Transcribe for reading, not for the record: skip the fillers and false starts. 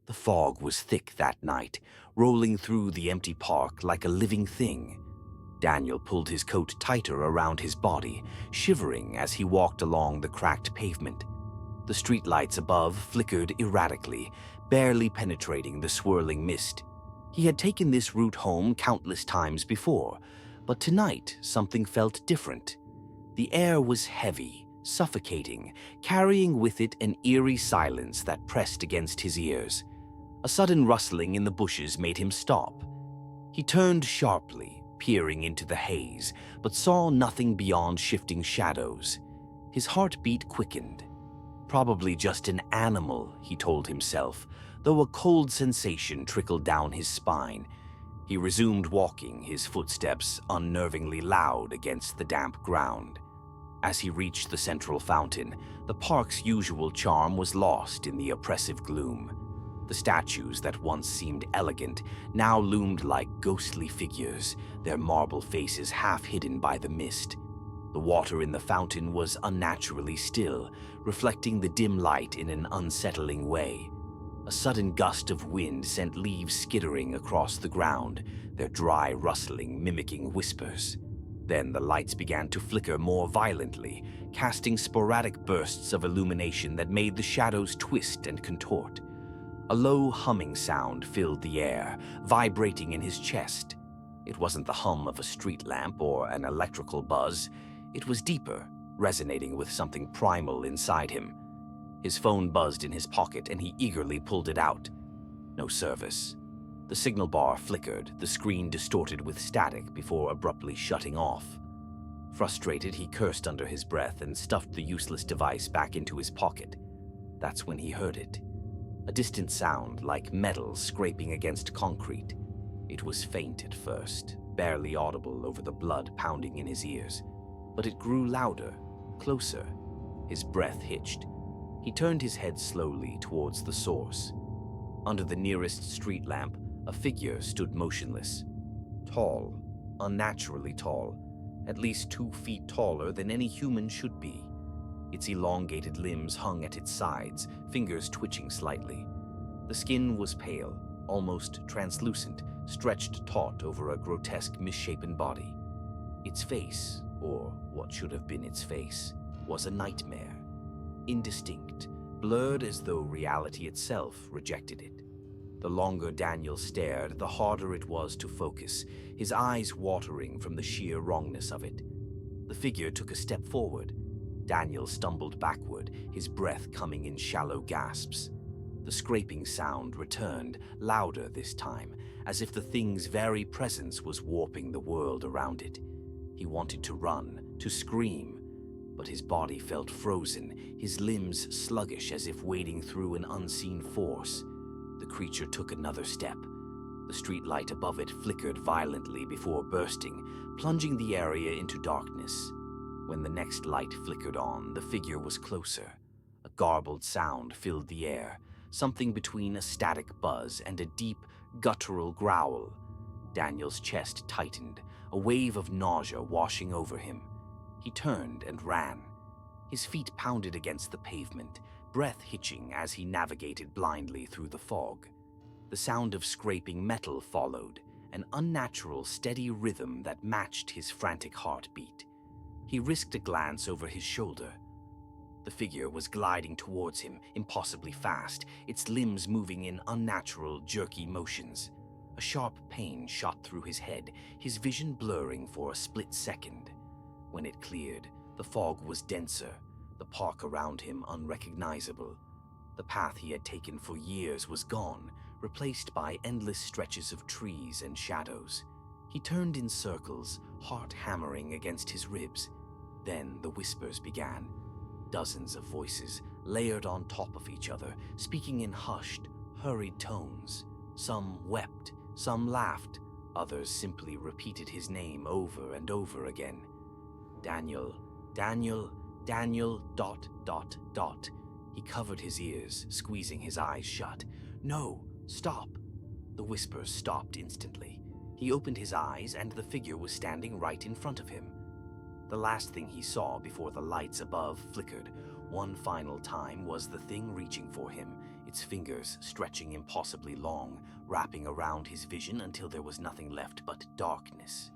The fog was thick that night, rolling through the empty park like a living thing. Daniel pulled his coat tighter around his body, shivering as he walked along the cracked pavement. The streetlights above flickered erratically, barely penetrating the swirling mist. He had taken this route home countless times before, but tonight something felt different. The air was heavy, suffocating, carrying with it an eerie silence that pressed against his ears. A sudden rustling in the bushes made him stop. He turned sharply, peering into the haze, but saw nothing beyond shifting shadows. His heartbeat quickened. Probably just an animal, he told himself, though a cold sensation trickled down his spine. He resumed walking, his footsteps unnervingly loud against the damp ground. As he reached the central fountain, the park's usual charm was lost in the oppressive gloom. The statues that once seemed elegant now loomed like ghostly figures, their marble faces half hidden by the mist. The water in the fountain was unnaturally still, reflecting the dim light in an unsettling way. A sudden gust of wind sent leaves skittering across the ground, their dry rustling mimicking whispers. Then the lights began to flicker more violently, casting sporadic bursts of illumination that made the shadows twist and contort. A low humming sound filled the air, vibrating in his chest. It wasn't the hum of a street lamp or an electrical buzz. It was deeper, resonating with something primal inside him. His phone buzzed in his pocket and he eagerly pulled it out. No service. The signal bar flickered, the screen distorted with static before abruptly shutting off. Frustrated, he cursed under his breath and stuffed the useless device back into his pocket. That's when he heard it. A distant sound, like metal scraping against concrete. It was faint at first, barely audible over the blood pounding in his ears. But it grew louder, closer. His breath hitched. He turned his head slowly towards the source. Under the nearest street lamp, a figure stood motionless. Tall, unnaturally tall, at least 2 feet taller than any human should be. Its elongated limbs hung at its sides, fingers twitching slightly. The skin was pale, almost translucent, stretched taut over a grotesque, misshapen body. Its face, or what should have been its face, was a nightmare. Indistinct, blurred as though reality itself rejected it. The longer Daniel stared, the harder it was to focus, his eyes watering from the sheer wrongness of it. The figure took a step forward. Daniel stumbled backward, his breath coming in shallow gasps. The scraping sound returned, louder this time, as if the thing's very presence was warping the world around it. He wanted to run, to scream, but his body felt frozen, his limbs sluggish as if wading through an unseen force. The creature took another step. The streetlight above it flickered violently before bursting, plunging the area into darkness. When the next light flickered on, the figure was closer. A garbled sound filled the air, something between a static buzz and a deep, guttural growl. Daniel's chest tightened, a wave of nausea washing over him. He turned and ran. His feet pounded against the pavement, breath hitching as he navigated blindly through the fog. The sound of scraping metal followed, an unnatural, steady rhythm that matched his frantic heartbeat. He risked a glance over his shoulder. The figure was gliding towards him, impossibly fast, its limbs moving in unnatural, jerky motions. A sharp pain shot through his head, his vision blurring for a split second. When it cleared, the fog was denser, the park around him unrecognizable. The path he had taken for years was gone, replaced by endless stretches of trees and shadows. He turned in circles, heart hammering against his ribs. Then the whispers began. Dozens of voices, layered on top of each other, speaking in hushed, hurried tones. Some wept, some laughed, others simply repeated his name over and over again. Daniel, Daniel, Daniel, ... He covered his ears, squeezing his eyes shut. No, stop. The whispers stopped instantly. He opened his eyes and the figure was standing right in front of him. The last thing he saw before the lights above flickered one final time was the thing reaching for him, its fingers stretching impossibly long, wrapping around his vision until there was nothing left but darkness.